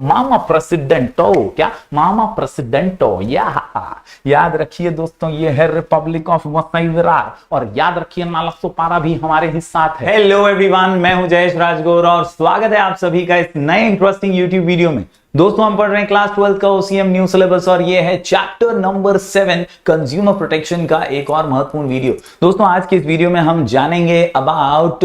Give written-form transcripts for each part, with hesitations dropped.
मामा प्रेसिडेंटो, क्या मामा प्रेसिडेंटो, याद रखिए दोस्तों, ये है रिपब्लिक ऑफ वसई विरार, और याद रखिए नालसोपारा भी हमारे ही साथ है। हेलो एवरीवन, मैं हूं जयेश राजगौर और स्वागत है आप सभी का इस नए इंटरेस्टिंग यूट्यूब वीडियो में। दोस्तों हम पढ़ रहे हैं क्लास 12 का ओसीएम न्यू सिलेबस और ये है चैप्टर नंबर 7 कंज्यूमर प्रोटेक्शन का एक और महत्वपूर्ण वीडियो। दोस्तों आज के इस वीडियो में हम जानेंगे about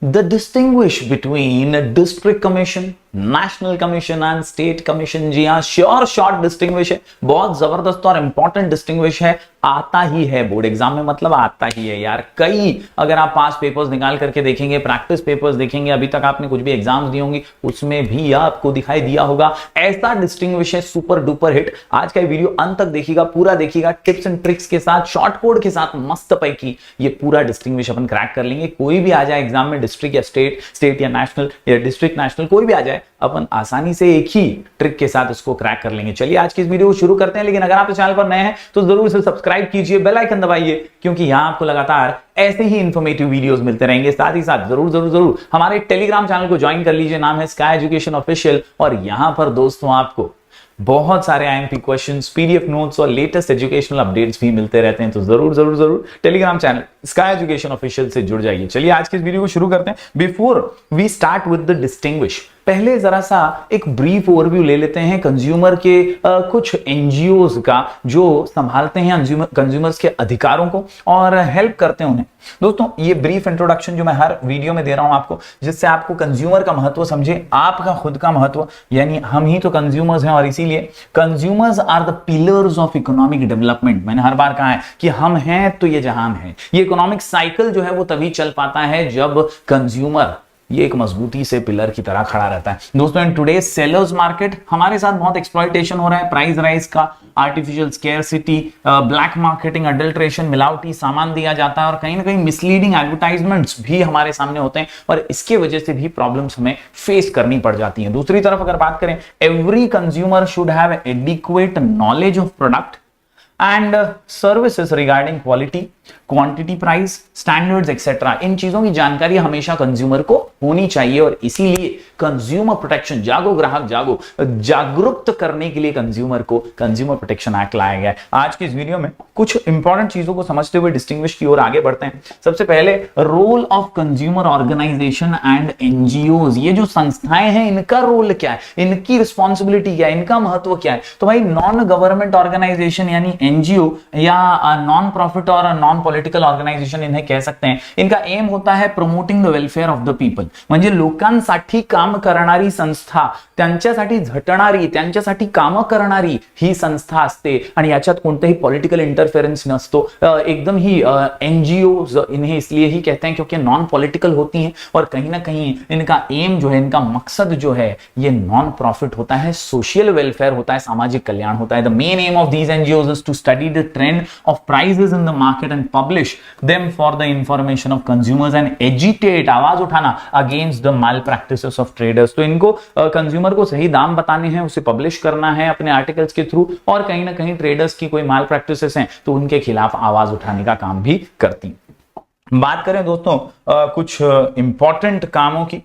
the distinguish between district commission, national commission and state commission. जी हाँ, श्योर शॉर्ट डिस्टिंग्विश है, बहुत जबरदस्त और इंपॉर्टेंट डिस्टिंग्विश है, आता ही है बोर्ड एग्जाम में, मतलब आता ही है यार। कई अगर आप पास पेपर्स निकाल करके देखेंगे, प्रैक्टिस पेपर्स देखेंगे, अभी तक आपने कुछ भी एग्जाम्स दिए होंगे उसमें भी आपको दिखाई दिया होगा। ऐसा डिस्टिंग्विश है, सुपर डुपर हिट। आज का वीडियो अंत तक देखिएगा, पूरा देखिएगा, टिप्स एंड ट्रिक्स के साथ, शॉर्ट कोड के साथ, मस्त पैकी ये पूरा डिस्टिंग्विश अपन क्रैक कर लेंगे। कोई भी आ जाए एग्जाम में, डिस्ट्रिक्ट या स्टेट या नेशनल या डिस्ट्रिक्ट नेशनल, कोई भी आ जाए, अपन आसानी से एक ही ट्रिक के साथ इसको क्रैक कर लेंगे। चलिए आज की इस वीडियो को शुरू करते हैं, लेकिन अगर आप इस चैनल पर नए हैं तो जरूर इसे सब्सक्राइब कीजिए, बेल आइकन दबाइए, क्योंकि यहां आपको लगातार ऐसे ही इंफॉर्मेटिव वीडियोस मिलते रहेंगे। साथ ही साथ जरूर हमारे टेलीग्राम चैनल को ज्वाइन कर लीजिए, नाम है स्काई एजुकेशन ऑफिशियल, और यहां पर दोस्तों आपको बहुत सारे आईएमपी क्वेश्चंस, पीडीएफ नोट्स और लेटेस्ट एजुकेशनल अपडेट्स भी मिलते रहते हैं। तो जरूर Telegram channel sky education official से जुड़ जाइए। चलिए आज के इस वीडियो को शुरू करते हैं। Before we start with the distinguish, पहले जरा सा एक ब्रीफ ओवरव्यू ले लेते हैं कंज्यूमर के कुछ एनजीओज का जो संभालते हैं कंज्यूमर्स के अधिकारों को और हेल्प करते हैं उन्हें। दोस्तों ये ब्रीफ इंट्रोडक्शन जो मैं हर वीडियो में दे रहा हूं आपको, जिससे आपको कंज्यूमर का महत्व समझे, आपका खुद का महत्व, यानी हम ही तो कंज्यूमर्स हैं और इसीलिए consumers are the pillars of economic development. मैंने हर बार कहा है कि हम हैं तो ये जहान है। ये इकोनॉमिक साइकिल जो है वो तभी चल पाता है जब कंज्यूमर ये एक मजबूती से पिलर की तरह खड़ा रहता है। दोस्तों इन टुडेज सेलर्स मार्केट हमारे साथ बहुत एक्सप्लॉइटेशन हो रहा है, प्राइस राइज का, artificial scarcity, black marketing, adulteration, मिलावटी सामान दिया जाता है और कहीं ना कहीं मिसलीडिंग एडवर्टाइजमेंट्स भी हमारे सामने होते हैं और इसके वजह से भी प्रॉब्लम्स हमें फेस करनी पड़ जाती हैं। दूसरी तरफ अगर बात करें, every consumer should have adequate knowledge of product and services regarding quality, quantity, price, standards etc. इन चीजों की जानकारी हमेशा कंज्यूमर को होनी चाहिए और इसीलिए कंज्यूमर प्रोटेक्शन, जागो ग्राहक जागो, जागरूक करने के लिए कंज्यूमर को कंज्यूमर प्रोटेक्शन एक्ट लाया गया है। आज की इस वीडियो में कुछ इंपॉर्टेंट चीजों को समझते हुए डिस्टिंग्विश की ओर आगे बढ़ते हैं। सबसे पहले role of consumer organisation and NGOs. ये जो संस्थाएं हैं इनका रोल क्या है, इनकी रिस्पॉन्सिबिलिटी क्या है, इनका महत्व क्या है। तो भाई नॉन गवर्नमेंट ऑर्गेनाइजेशन यानी एनजीओ या नॉन प्रॉफिट और नॉन पॉलिटिकल ऑर्गेनायझेशन इन्हें कह सकते हैं, इनका एम होता है promoting the welfare of the people. म्हणजे लोकांसाठी काम करणारी संस्था, त्यांच्यासाठी झटणारी, त्यांच्यासाठी काम करणारी ही संस्था असते आणि याच्यात कोणतेही पॉलिटिकल इंटरफेरेंस नसतो। एकदम ही एनजीओ इन्हें इसलिए ही कहते हैं क्योंकि नॉन पॉलिटिकल होती हैं और कहीं ना कहीं इनका एम जो है, इनका मकसद जो है ये नॉन प्रॉफिट होता है, सोशल वेलफेयर होता है, सामाजिक कल्याण होता है। The main aim of these NGOs is to study the trend of prices in the market and publish them for the information of consumers and agitate, आवाज उठाना against the malpractices of traders। तो इनको consumer को सही दाम बताने हैं, उसे पब्लिश करना है अपने आर्टिकल्स के थ्रू और कहीं ना कहीं ट्रेडर्स की कोई माल प्रैक्टिसेस हैं तो उनके खिलाफ आवाज उठाने का काम भी करती हैं। बात करें दोस्तों कुछ इंपॉर्टेंट कामों की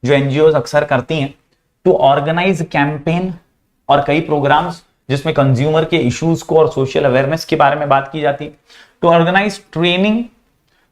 जो एनजीओ अक्सर करती हैं, टू ऑर्गेनाइज कैंपेन और कई प्रोग्राम्स जिसमें कंज्यूमर के इश्यूज को और सोशल अवेयरनेस के बारे में बात की जाती है, टू ऑर्गेनाइज ट्रेनिंग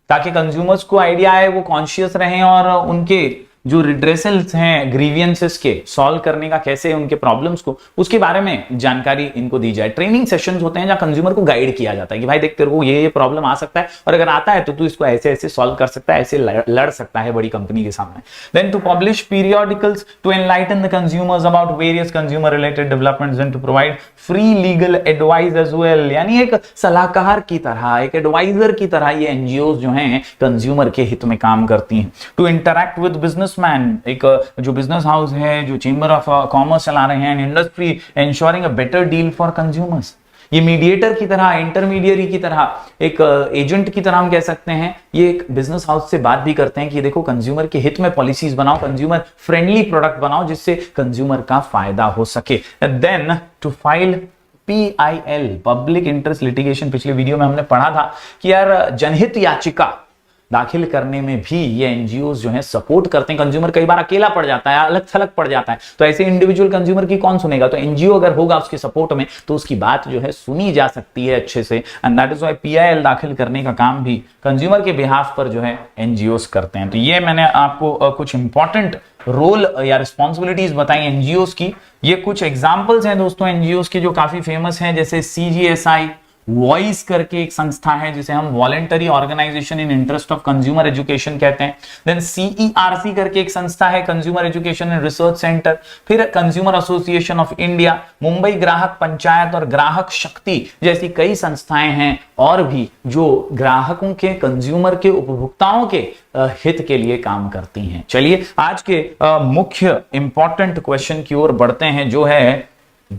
ताकि कंज्यूमर्स को आइडिया आए, वो कॉन्शियस रहें और उनके जो रिड्रेसल्स हैं ग्रीवियंसेस के सॉल्व करने का, कैसे उनके प्रॉब्लम्स को, उसके बारे में जानकारी इनको दी जाए। ट्रेनिंग सेशंस होते हैं जहां कंज्यूमर को गाइड किया जाता है कि भाई देख तेरे को ये प्रॉब्लम आ सकता है और अगर आता है तो तू इसको ऐसे ऐसे सॉल्व कर सकता है, ऐसे लड़ सकता है बड़ी कंपनी के सामने। Then to publish periodicals to enlighten the consumers about various consumer related developments and to provide free legal advice as well. यानी एक सलाहकार की तरह, एक एडवाइजर की तरह ये एनजीओ जो हैं कंज्यूमर के हित में काम करती हैं। To interact with business man, एक जो बिजनेस हाउस है, जो चेंबर ऑफ कॉमर्स चला रहे हैं, industry, ensuring a better deal for consumers. ये मीडिएटर की तरह, इंटरमीडियरी की तरह, एक एजेंट की तरह हम कह सकते हैं। ये एक बिजनेस हाउस से बात भी करते हैं कि देखो कंज्यूमर के हित में पॉलिसीज बनाओ, कंज्यूमर फ्रेंडली प्रोडक्ट बनाओ जिससे कंज्यूमर का फायदा हो सके। Then to file PIL, public interest litigation. पिछले वीडियो में हमने पढ़ा था कि यार जनहित याचिका दाखिल करने में भी ये एनजीओ जो है सपोर्ट करते हैं। कंज्यूमर कई बार अकेला पड़ जाता है, अलग थलग पड़ जाता है, तो ऐसे इंडिविजुअल कंज्यूमर की कौन सुनेगा? तो एनजीओ अगर होगा उसके सपोर्ट में तो उसकी बात जो है सुनी जा सकती है अच्छे से। And that is why PIL दाखिल करने का काम भी कंज्यूमर के बिहाफ पर जो है एनजीओस करते हैं। तो ये मैंने आपको कुछ इंपॉर्टेंट रोल या रिस्पॉन्सिबिलिटीज बताई एनजीओस की। ये कुछ एग्जांपल्स हैं दोस्तों एनजीओस के जो काफी फेमस हैं, जैसे सीजीएसआई वॉइस करके एक संस्था है जिसे हम voluntary organisation in interest of consumer education कहते हैं। देन सीईआरसी करके एक संस्था है, consumer education and research centre. फिर consumer association of India, Mumbai Grahak Panchayat और ग्राहक शक्ति जैसी कई संस्थाएं हैं और भी जो ग्राहकों के, कंज्यूमर के, उपभोक्ताओं के हित के लिए काम करती हैं। चलिए आज के मुख्य इंपॉर्टेंट क्वेश्चन की ओर बढ़ते हैं, जो है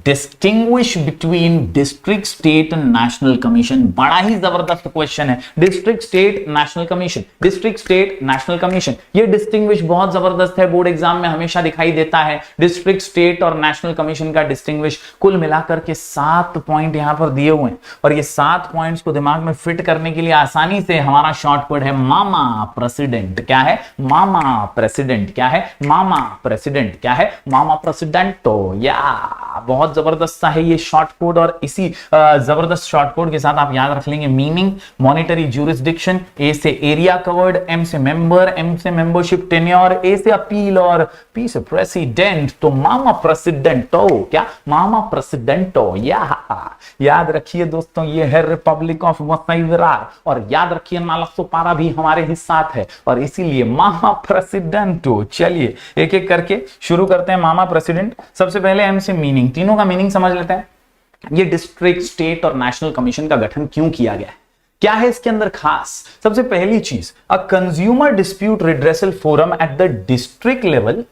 distinguish between district, state and national commission. बड़ा ही जबरदस्त क्वेश्चन है। District, state, national commission, district, state, national commission, ये डिस्टिंग्विश बहुत जबरदस्त है, बोर्ड एग्जाम में हमेशा दिखाई देता है। डिस्ट्रिक्ट, स्टेट और नेशनल कमीशन का डिस्टिंग्विश, कुल मिलाकर के 7 पॉइंट यहां पर दिए हुए हैं और ये 7 पॉइंट्स को दिमाग में फिट करने के लिए आसानी से हमारा शॉर्टकट है मामा प्रेसिडेंट। क्या है? मामा प्रेसिडेंट। क्या है? मामा प्रेसिडेंट। क्या है? मामा प्रेसिडेंटो। या बहुत जबरदस्त सा है ये शॉर्ट कोड और इसी जबरदस्त शॉर्ट कोड के साथ आप याद रख लेंगे मीनिंग, मॉनिटरी ज्यूरिसडिक्शन, ए से एरिया कवर्ड, एम से मेंबर, एम से मेंबरशिप टेन्योर, ए से अपील और पी से प्रेसिडेंट। तो मामा प्रेसिडेंटो। क्या? मामा प्रेसिडेंटो। याद रखिए दोस्तों ये है रिपब्लिक ऑफ वसई विरार और याद रखिए नालसो पारा भी हमारे ही साथ है और इसीलिए मामा प्रेसिडेंटो। चलिए एक एक करके शुरू करते हैं। मामा प्रेसिडेंट, सबसे पहले एम से मीनिंग, तीनों का मीनिंग समझ लेते हैं। ये डिस्ट्रिक्ट, स्टेट और नेशनल कमीशन का गठन क्यों किया गया है, क्या है इसके अंदर खास? सबसे पहली चीज, a consumer dispute redressal forum at the district level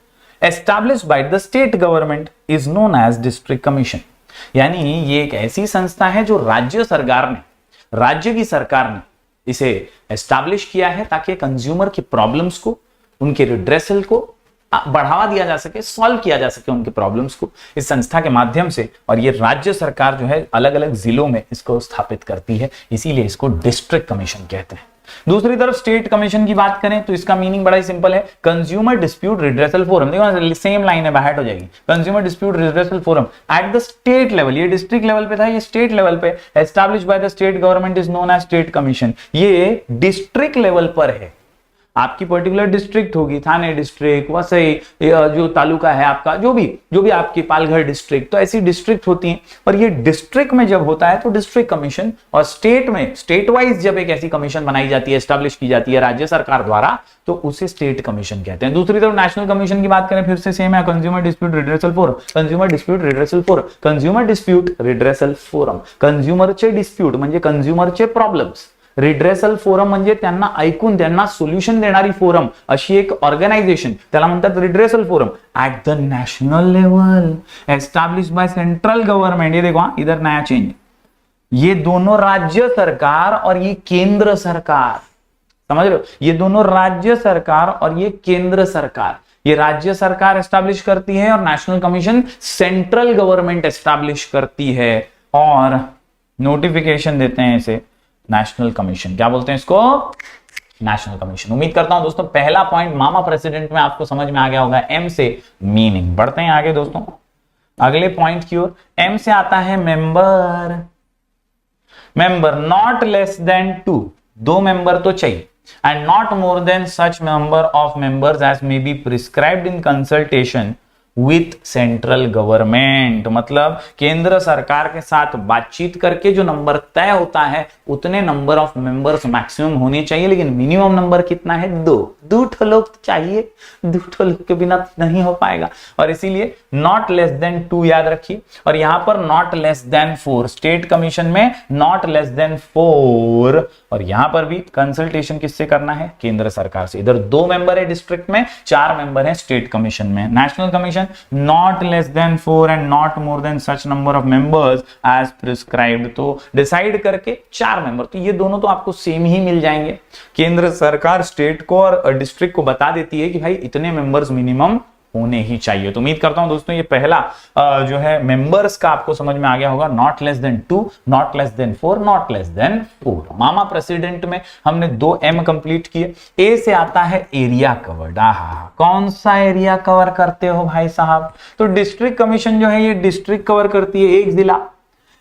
established by the state government is known as district commission. यानी ये एक ऐसी संस्था है जो राज्य की सरकार ने इसे एस्टैब्लिश किया है ताकि कंज्यूमर की प्रॉब्लम्स को, उनके रिड्रेसल को बढ़ावा दिया जा सके, सॉल्व किया जा सके उनके प्रॉब्लम्स को इस संस्था के माध्यम से। और ये राज्य सरकार जो है अलग अलग जिलों में इसको स्थापित करती है, इसीलिए इसको डिस्ट्रिक्ट कमीशन कहते हैं। दूसरी तरफ स्टेट कमीशन की बात करें तो इसका मीनिंग बड़ा ही सिंपल है, कंज्यूमर डिस्प्यूट रिड्रेसल फोरम। देखो सेम लाइन है, बाहर हो जाएगी। Consumer dispute redressal forum at the state level, ये डिस्ट्रिक्ट लेवल पे था, ये स्टेट लेवल पे, establish by the state government is known as state commission. ये डिस्ट्रिक्ट लेवल पर है, आपकी पर्टिकुलर डिस्ट्रिक्ट होगी, थाने डिस्ट्रिक्ट, वसई जो तालुका है आपका, जो भी आपकी पालघर डिस्ट्रिक्ट, तो ऐसी डिस्ट्रिक्ट होती हैं। और ये डिस्ट्रिक्ट में जब होता है तो डिस्ट्रिक्ट कमीशन, और स्टेट में स्टेट वाइज जब एक ऐसी कमीशन बनाई जाती है, एस्टैब्लिश की जाती है राज्य सरकार द्वारा, तो उसे स्टेट कमीशन कहते हैं। दूसरी तरफ नेशनल कमीशन की बात करें, फिर से सेम है, consumer dispute redressal forum, consumer dispute redressal forum, consumer dispute redressal forum, कंज्यूमरचे डिस्प्यूट म्हणजे कंज्यूमरचे प्रॉब्लेम्स, रिड्रेसल फोरम म्हणजे त्यांना ऐकून त्यांना सोल्युशन देणारी फोरम, अशी एक ऑर्गनायझेशन, त्याला म्हणतात redressal forum at the national level established by central government. ये देखो इधर नया चेंज, ये दोनों राज्य सरकार और ये केंद्र सरकार, समझ रहे हो, ये दोनों राज्य सरकार और ये केंद्र सरकार, ये राज्य सरकार एस्टैब्लिश करती है और national commission central government establish करती है और नोटिफिकेशन देते हैं इसे नेशनल कमीशन। क्या बोलते हैं इसको? National commission. उम्मीद करता हूं दोस्तों पहला पॉइंट मामा प्रेसिडेंट में आपको समझ में आ गया होगा, एम से मीनिंग। बढ़ते हैं आगे दोस्तों अगले पॉइंट की ओर। एम से आता है member. Member not less than 2, 2 member तो चाहिए, and not more than such number of members as may be prescribed in consultation with central government. मतलब केंद्र सरकार के साथ बातचीत करके जो नंबर तय होता है उतने नंबर ऑफ मेंबर्स मैक्सिमम होने चाहिए, लेकिन मिनिमम नंबर कितना है? 2 ठो लोग चाहिए, 2 ठो लोग के बिना नहीं हो पाएगा और इसीलिए नॉट लेस देन 2 याद रखिए। और यहां पर not less then 4, state commission में नॉट लेस देन 4, और यहां पर भी कंसल्टेशन किससे करना है? केंद्र सरकार से। इधर 2 मेंबर है डिस्ट्रिक्ट में, 4 मेंबर है स्टेट कमीशन में। National commission not less than 4 and not more than such number of members as prescribed। तो डिसाइड करके 4 मेंबर, तो ये दोनों तो आपको सेम ही मिल जाएंगे। केंद्र सरकार स्टेट को और डिस्ट्रिक्ट को बता देती है कि भाई इतने मेंबर्स मिनिमम होने ही चाहिए। तो उम्मीद करता हूं दोस्तों ये पहला जो है मेंबर्स का आपको समझ में आ गया होगा। Not less than 2, not less then 4, not less then 4। Mama president में हमने 2 M कंप्लीट किए। ए से आता है एरिया कवर्ड। कौन सा एरिया कवर करते हो भाई साहब? तो डिस्ट्रिक्ट कमीशन जो है ये डिस्ट्रिक्ट कवर करती है, एक जिला,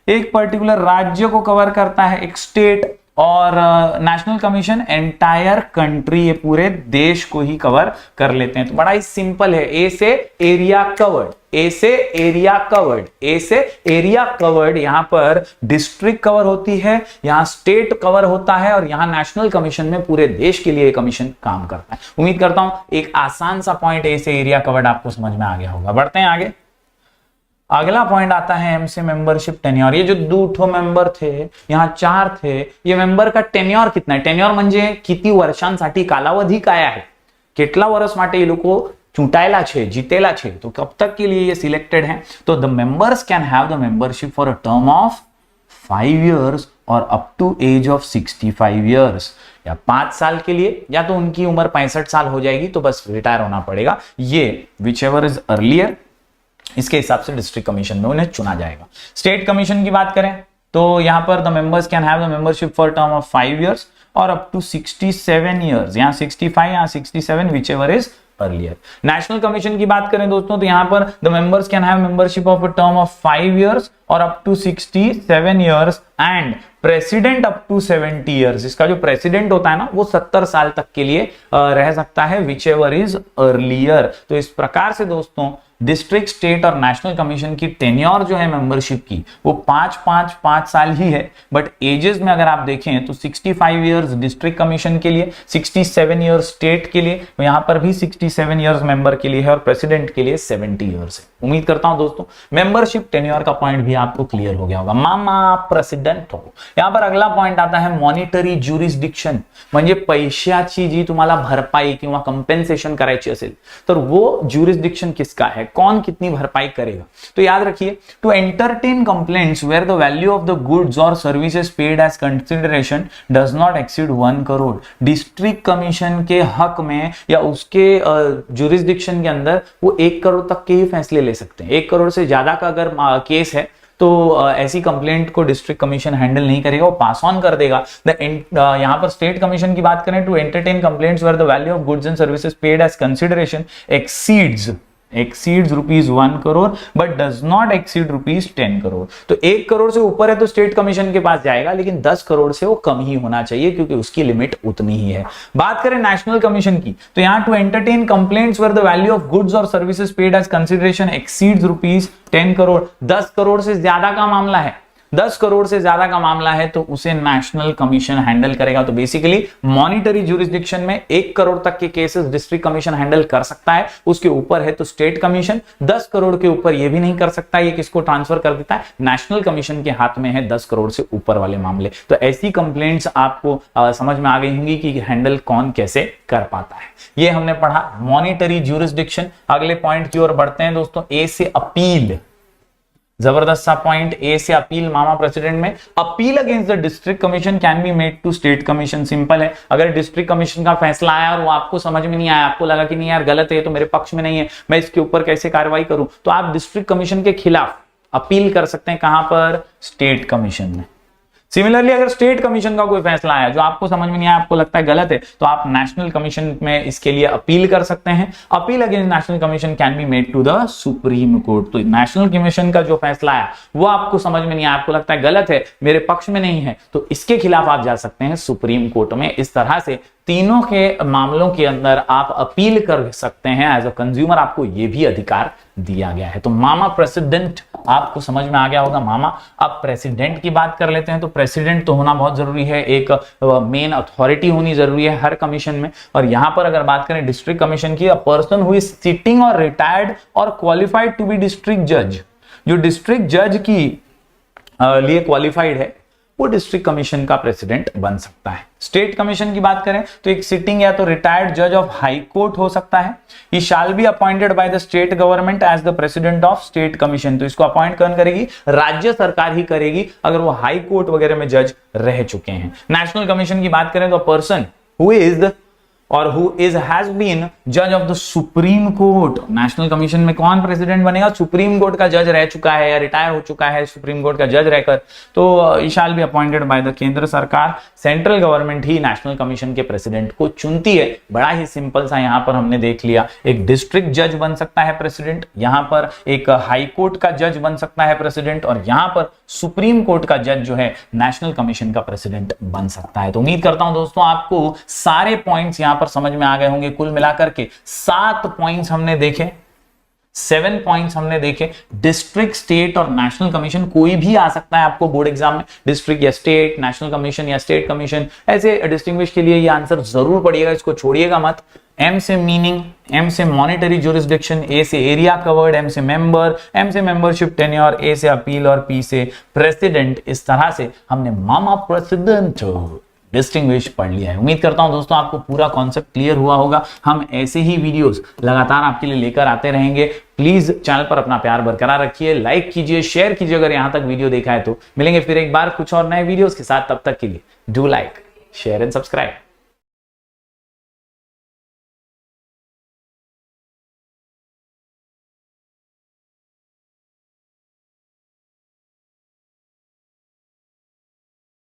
एक पर्टिकुलर राज्य को कवर करता है, एक स्टेट। और नेशनल कमीशन एंटायर कंट्री, ये पूरे देश को ही कवर कर लेते हैं। तो बड़ा ही सिंपल है। ए से एरिया कवर्ड, ए से एरिया कवर्ड, ए से एरिया कवर्ड। यहां पर डिस्ट्रिक्ट कवर होती है, यहां स्टेट कवर होता है, और यहां नेशनल कमीशन में पूरे देश के लिए कमीशन काम करता है। उम्मीद करता हूं एक आसान सा पॉइंट ए से एरिया कवर्ड आपको समझ में आ गया होगा। बढ़ते हैं आगे। अगला पॉइंट आता है एम से मेंबरशिप टेन्योर। ये जो 2 मेंबर थे, यहाँ 4 थे, ये मेंबर का टेन्योर कितना है? टेन्योर म्हणजे किती वर्षांसाठी कालावधी काय आहे, કેટલા વર્ષ માટે ये લોકો चूंटायला छे, जीतेला छे, तो कब तक के लिए ये सिलेक्टेड है? तो the members can have the membership for a term of 5 years और up to age of 65 years, या 5 साल के लिए, या तो उनकी उम्र 65 साल हो जाएगी तो बस रिटायर होना पड़ेगा। ये विच एवर इज अर्लियर, इसके हिसाब से डिस्ट्रिक्ट कमीशन में उन्हें चुना जाएगा। स्टेट कमीशन की बात करें तो यहां पर the members can have the membership for term of 5 years और अप टू 67 years, यहां 65, यहां 67, whichever is earlier. National commission की बात करें दोस्तों तो यहां पर the members can have membership of a term of 5 years और up to 67 years and president up to 70 years। इसका जो प्रेसिडेंट होता है ना वो 70 साल तक के लिए रह सकता है, विच एवर इज अर्लियर। तो इस प्रकार से दोस्तों डिस्ट्रिक्ट, स्टेट और नेशनल कमीशन की टेन्योर जो है मेंबरशिप की वो 5 साल ही है। बट एजेस में अगर आप देखें तो 65 years डिस्ट्रिक्ट कमीशन के लिए, 67 years स्टेट के लिए, यहां पर भी 67 years मेंबर के लिए है और प्रेसिडेंट के लिए 70 years है। उम्मीद करता हूं दोस्तों मेंबरशिप टेन्योर का पॉइंट भी आपको क्लियर हो गया होगा। मामा प्रेसिडेंट हो। यहां पर अगला पॉइंट आता है मॉनिटरी ज्युरिस्डिक्शन, म्हणजे पैशाची जी तुम्हाला भरपाई किंवा कंपेन्सेशन करायची असेल तर वो ज्युरिस्डिक्शन किसका है, कौन कितनी भरपाई करेगा? तो याद रखिए, to entertain complaints where the value of the goods और services paid as consideration does not exceed 1 crore. District commission के हक में या उसके ज्यूरिसडिक्शन के अंदर वो 1 करोड़ तक के ही फैसले ले सकते हैं। 1 करोड़ से ज्यादा का अगर केस है तो ऐसी कंप्लेंट को डिस्ट्रिक्ट कमीशन हैंडल नहीं करेगा, वो पास ऑन कर देगा। यहां पर स्टेट कमीशन की बात करें, to entertain complaints where the value of goods and services paid as consideration exceeds rupees 1 crore but does not exceed rupees 10 crore. तो 1 करोड़ से ऊपर है तो स्टेट कमीशन के पास जाएगा, लेकिन 10 करोड़ से वो कम ही होना चाहिए क्योंकि उसकी लिमिट उतनी ही है। बात करें नेशनल कमीशन की तो यहां to entertain complaints where the value of goods और services paid as consideration exceeds rupees 10 crore. 10 crore से ज्यादा का मामला है, 10 करोड़ से ज्यादा का मामला है तो उसे नेशनल कमीशन हैंडल करेगा। तो बेसिकली मॉनिटरी ज्यूरिसडिक्शन में 1 करोड़ तक के केसेस डिस्ट्रिक्ट कमीशन हैंडल कर सकता है, उसके ऊपर है तो स्टेट कमीशन, 10 करोड़ के ऊपर ये भी नहीं कर सकता, ये किसको ट्रांसफर कर देता है, नेशनल कमीशन के हाथ में है 10 करोड़ से ऊपर वाले मामले। तो ऐसी कंप्लेंट्स आपको समझ में आ गई होंगी कि हैंडल कौन कैसे कर पाता है। ये हमने पढ़ा मॉनिटरी ज्यूरिसडिक्शन। अगले पॉइंट की ओर बढ़ते हैं दोस्तों, ए से अपील। जबरदस्त सा पॉइंट, ए से अपील। मामा प्रेसिडेंट में appeal against the district commission can be made to state commission. Simple है, अगर डिस्ट्रिक्ट कमीशन का फैसला आया और वो आपको समझ में नहीं आया, आपको लगा कि नहीं यार गलत है, तो मेरे पक्ष में नहीं है, मैं इसके ऊपर कैसे कार्रवाई करूं, तो आप डिस्ट्रिक्ट कमीशन के खिलाफ अपील कर सकते हैं। कहां पर? स्टेट कमीशन में। सिमिलरली अगर स्टेट कमीशन का कोई फैसला आया जो आपको समझ में नहीं आया, आपको लगता है गलत है, तो आप नेशनल कमीशन में इसके लिए अपील कर सकते हैं। Appeal against national commission can be made to the supreme court. तो नेशनल कमीशन का जो फैसला आया वो आपको समझ में नहीं आया, आपको लगता है गलत है, मेरे पक्ष में नहीं है, तो इसके खिलाफ आप जा सकते हैं सुप्रीम कोर्ट में। इस तरह से तीनों के मामलों के अंदर आप अपील कर सकते हैं। एज अ कंज्यूमर आपको यह भी अधिकार दिया गया है। तो मामा प्रेसिडेंट आपको समझ में आ गया होगा। मामा, अब प्रेसिडेंट की बात कर लेते हैं। तो प्रेसिडेंट तो होना बहुत जरूरी है, एक मेन अथॉरिटी होनी जरूरी है हर कमीशन में। और यहां पर अगर बात करें डिस्ट्रिक्ट कमीशन की, a person who is sitting और रिटायर्ड और क्वालिफाइड टू बी डिस्ट्रिक्ट जज, जो डिस्ट्रिक्ट जज की लिए क्वालिफाइड है वो डिस्ट्रिक्ट कमीशन का प्रेसिडेंट बन सकता है। स्टेट कमीशन की बात करें तो एक सिटिंग या तो रिटायर्ड जज ऑफ हाई कोर्ट हो सकता है। He shall be appointed by the state government as the president of state commission. तो इसको अपॉइंट कौन करेगी? राज्य सरकार ही करेगी, अगर वो हाई कोर्ट वगैरह में जज रह चुके हैं। नेशनल कमीशन की बात करें तो पर्सन हु इज द और हु इज हैज बीन जज of the supreme court. National commission में कौन प्रेसिडेंट बनेगा? सुप्रीम कोर्ट का जज रह चुका है या रिटायर हो चुका है सुप्रीम कोर्ट का जज रहकर, तो he shall be appointed by the केंद्र सरकार। सेंट्रल गवर्नमेंट ही नेशनल कमीशन के प्रेसिडेंट को चुनती है। बड़ा ही सिंपल सा यहां पर हमने देख लिया। एक डिस्ट्रिक्ट जज बन सकता है प्रेसिडेंट, यहां पर एक हाई कोर्ट का जज बन सकता है प्रेसिडेंट, और यहां पर सुप्रीम कोर्ट का जज जो है नेशनल कमीशन का प्रेसिडेंट बन सकता है। तो उम्मीद करता हूं दोस्तों आपको सारे पॉइंट्स यहां पर समझ में आ गए होंगे। कुल मिलाकर के 7 पॉइंट्स हमने देखे, 7 पॉइंट्स हमने देखे। डिस्ट्रिक्ट, स्टेट और नेशनल कमीशन कोई भी आ सकता है आपको बोर्ड एग्जाम में। डिस्ट्रिक्ट या स्टेट, नेशनल कमीशन या स्टेट कमीशन, ऐसे डिस्टिंग्विश के लिए ये आंसर जरूर पढ़िएगा, इसको छोड़िएगा मत। एम से मीनिंग, एम से मॉनिटरी ज्यूरिसडिक्शन, ए से एरिया कवर्ड, एम से मेंबर, एम से मेंबरशिप टेन्योर, ए से अपील और पी से प्रेसिडेंट। इस तरह से हमने मामा प्रेसिडेंट डिस्टिंग्विश पढ़ लिया है। उम्मीद करता हूं दोस्तों आपको पूरा कॉन्सेप्ट क्लियर हुआ होगा। हम ऐसे ही वीडियोस लगातार आपके लिए लेकर आते रहेंगे। प्लीज चैनल पर अपना प्यार बरकरार रखिए, लाइक कीजिए, शेयर कीजिए अगर यहां तक वीडियो देखा है तो। मिलेंगे फिर एक बार कुछ और नए वीडियोस के साथ, तब तक के लिए do like, share and subscribe.